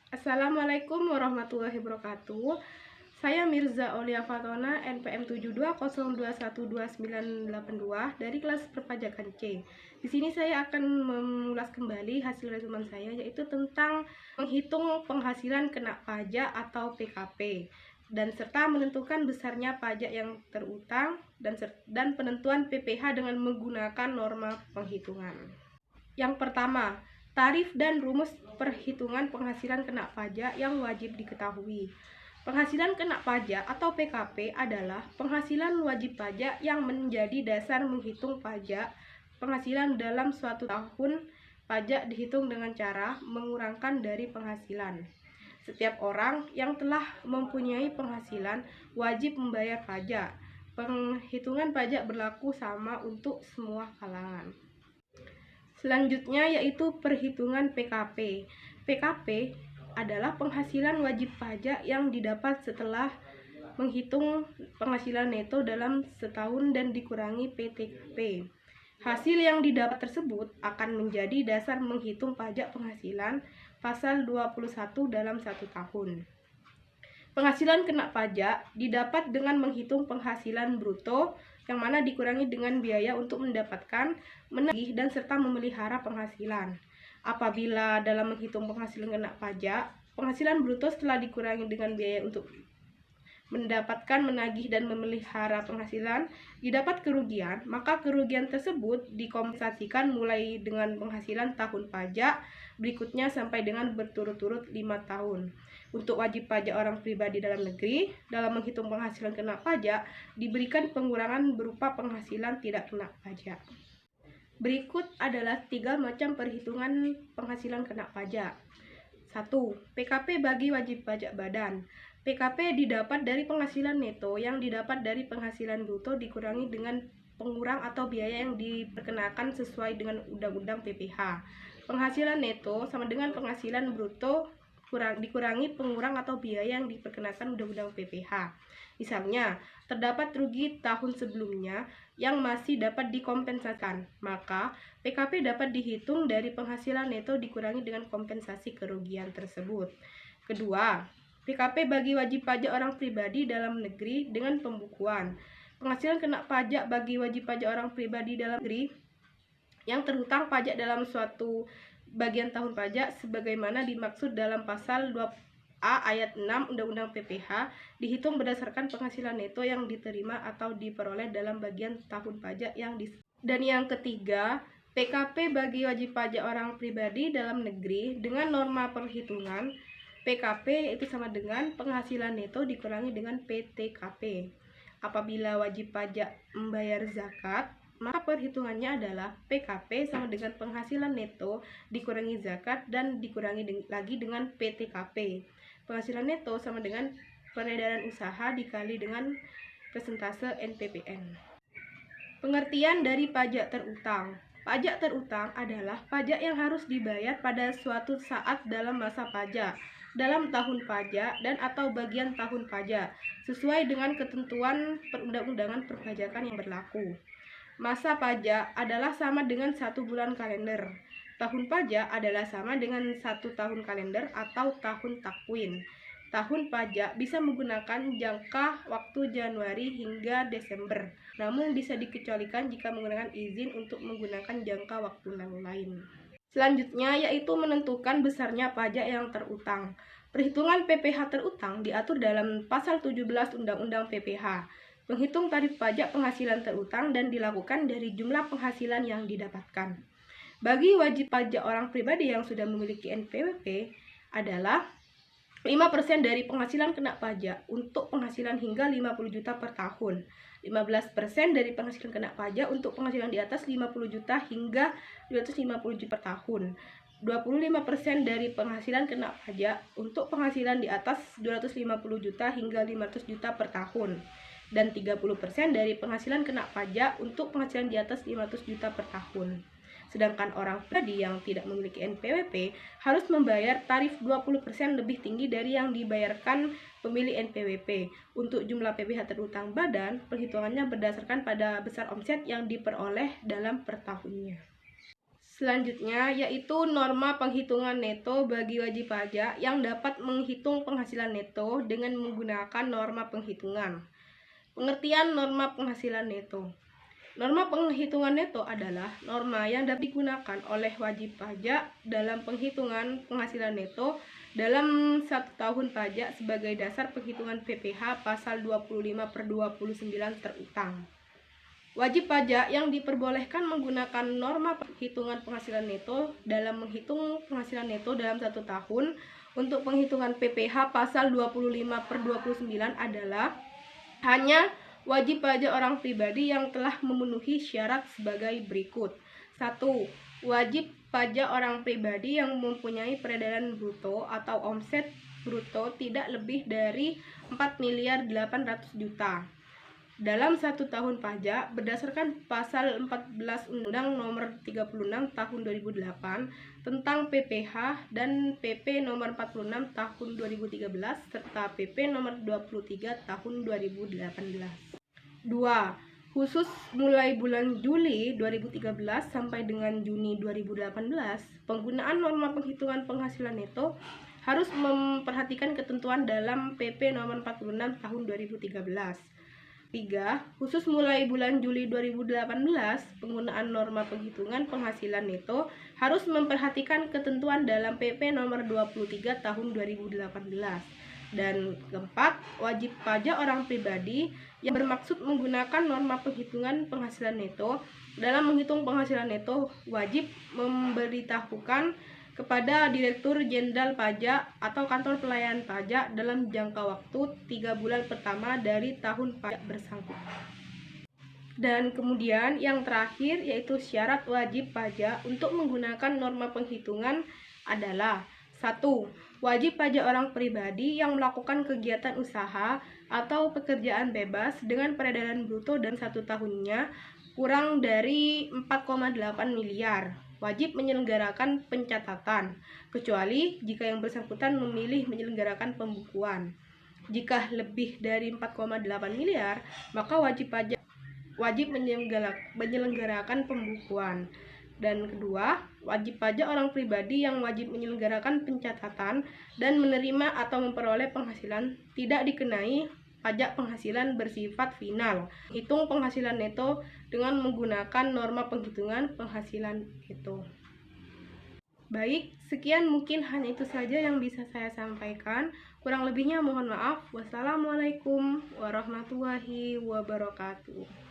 Assalamualaikum warahmatullahi wabarakatuh. Saya Mirza Aulia Fatona, NPM 7202129182 dari kelas perpajakan C. Di sini saya akan mengulas kembali hasil resumen saya, yaitu tentang menghitung penghasilan kena pajak atau PKP dan serta menentukan besarnya pajak yang terutang dan penentuan PPh dengan menggunakan norma penghitungan. Yang pertama, tarif dan rumus perhitungan penghasilan kena pajak yang wajib diketahui. Penghasilan kena pajak atau PKP adalah penghasilan wajib pajak yang menjadi dasar menghitung pajak penghasilan dalam suatu tahun. Pajak dihitung dengan cara mengurangkan dari penghasilan. Setiap orang yang telah mempunyai penghasilan wajib membayar pajak. Penghitungan pajak berlaku sama untuk semua kalangan. Selanjutnya yaitu perhitungan PKP. PKP adalah penghasilan wajib pajak yang didapat setelah menghitung penghasilan neto dalam setahun dan dikurangi PTKP. Hasil yang didapat tersebut akan menjadi dasar menghitung pajak penghasilan pasal 21 dalam satu tahun. Penghasilan kena pajak didapat dengan menghitung penghasilan bruto yang mana dikurangi dengan biaya untuk mendapatkan, menagih, dan serta memelihara penghasilan. Apabila dalam menghitung penghasilan kena pajak, penghasilan bruto setelah dikurangi dengan biaya untuk mendapatkan, menagih, dan memelihara penghasilan didapat kerugian, maka kerugian tersebut dikompensasikan mulai dengan penghasilan tahun pajak berikutnya sampai dengan berturut-turut 5 tahun. Untuk wajib pajak orang pribadi dalam negeri, dalam menghitung penghasilan kena pajak, diberikan pengurangan berupa penghasilan tidak kena pajak. Berikut adalah 3 macam perhitungan penghasilan kena pajak. 1. PKP bagi wajib pajak badan. PKP didapat dari penghasilan neto yang didapat dari penghasilan bruto dikurangi dengan pengurang atau biaya yang diperkenakan sesuai dengan Undang-Undang PPh. Penghasilan neto sama dengan penghasilan bruto dikurangi pengurang atau biaya yang diperkenakan Undang-Undang PPh. Misalnya, terdapat rugi tahun sebelumnya yang masih dapat dikompensasikan, maka PKP dapat dihitung dari penghasilan neto dikurangi dengan kompensasi kerugian tersebut. Kedua, PKP bagi wajib pajak orang pribadi dalam negeri dengan pembukuan. Penghasilan kena pajak bagi wajib pajak orang pribadi dalam negeri yang terhutang pajak dalam suatu bagian tahun pajak sebagaimana dimaksud dalam pasal 2A ayat 6 Undang-Undang PPh dihitung berdasarkan penghasilan neto yang diterima atau diperoleh dalam bagian tahun pajak yang Dan yang ketiga, PKP bagi wajib pajak orang pribadi dalam negeri dengan norma perhitungan PKP itu sama dengan penghasilan neto dikurangi dengan PTKP. Apabila wajib pajak membayar zakat, maka perhitungannya adalah PKP sama dengan penghasilan neto dikurangi zakat dan dikurangi lagi dengan PTKP. Penghasilan neto sama dengan peredaran usaha dikali dengan persentase NPPN. Pengertian dari pajak terutang. Pajak terutang adalah pajak yang harus dibayar pada suatu saat dalam masa pajak, dalam tahun pajak dan atau bagian tahun pajak, sesuai dengan ketentuan perundang-undangan perpajakan yang berlaku. Masa pajak adalah sama dengan 1 bulan kalender. Tahun pajak adalah sama dengan 1 tahun kalender atau tahun takwin. Tahun pajak bisa menggunakan jangka waktu Januari hingga Desember, namun bisa dikecualikan jika menggunakan izin untuk menggunakan jangka waktu yang lain. Selanjutnya yaitu menentukan besarnya pajak yang terutang. Perhitungan PPh terutang diatur dalam pasal 17 Undang-Undang PPh. Menghitung tarif pajak penghasilan terutang dan dilakukan dari jumlah penghasilan yang didapatkan. Bagi wajib pajak orang pribadi yang sudah memiliki NPWP adalah 5% dari penghasilan kena pajak untuk penghasilan hingga 50 juta per tahun. 15% dari penghasilan kena pajak untuk penghasilan di atas 50 juta hingga 250 juta per tahun. 25% dari penghasilan kena pajak untuk penghasilan di atas 250 juta hingga 500 juta per tahun. Dan 30% dari penghasilan kena pajak untuk penghasilan di atas 500 juta per tahun. Sedangkan orang pribadi yang tidak memiliki NPWP harus membayar tarif 20% lebih tinggi dari yang dibayarkan pemilik NPWP. Untuk jumlah PPh terutang badan, perhitungannya berdasarkan pada besar omset yang diperoleh dalam per tahunnya. Selanjutnya yaitu norma penghitungan neto bagi wajib pajak yang dapat menghitung penghasilan neto dengan menggunakan norma penghitungan. Pengertian norma penghasilan neto. Norma penghitungan neto adalah norma yang dapat digunakan oleh wajib pajak dalam penghitungan penghasilan neto dalam 1 tahun pajak sebagai dasar penghitungan PPh pasal 25/29 terutang. Wajib pajak yang diperbolehkan menggunakan norma penghitungan penghasilan neto dalam menghitung penghasilan neto dalam 1 tahun untuk penghitungan PPh pasal 25/29 adalah hanya wajib pajak orang pribadi yang telah memenuhi syarat sebagai berikut. 1. Wajib pajak orang pribadi yang mempunyai peredaran bruto atau omset bruto tidak lebih dari 4.800.000.000 dalam 1 tahun pajak berdasarkan pasal 14 Undang-Undang Nomor 36 Tahun 2008 tentang PPh dan PP Nomor 46 Tahun 2013 serta PP Nomor 23 Tahun 2018. 2. Khusus mulai bulan Juli 2013 sampai dengan Juni 2018, penggunaan norma penghitungan penghasilan neto harus memperhatikan ketentuan dalam PP Nomor 46 Tahun 2013. 3. Khusus mulai bulan Juli 2018, penggunaan norma penghitungan penghasilan neto harus memperhatikan ketentuan dalam PP Nomor 23 Tahun 2018. Dan keempat, wajib pajak orang pribadi yang bermaksud menggunakan norma penghitungan penghasilan neto dalam menghitung penghasilan neto wajib memberitahukan kepada Direktur Jenderal Pajak atau Kantor Pelayanan Pajak dalam jangka waktu 3 bulan pertama dari tahun pajak bersangkutan. Dan kemudian yang terakhir yaitu syarat wajib pajak untuk menggunakan norma penghitungan adalah 1. Wajib pajak orang pribadi yang melakukan kegiatan usaha atau pekerjaan bebas dengan peredaran bruto dan 1 tahunnya kurang dari 4,8 miliar. Wajib menyelenggarakan pencatatan, kecuali jika yang bersangkutan memilih menyelenggarakan pembukuan. Jika lebih dari 4,8 miliar, maka wajib menyelenggarakan pembukuan. Dan kedua, wajib pajak orang pribadi yang wajib menyelenggarakan pencatatan dan menerima atau memperoleh penghasilan tidak dikenai pajak penghasilan bersifat final. Hitung penghasilan neto dengan menggunakan norma penghitungan penghasilan neto. Baik, sekian mungkin hanya itu saja yang bisa saya sampaikan. Kurang lebihnya mohon maaf. Wassalamualaikum warahmatullahi wabarakatuh.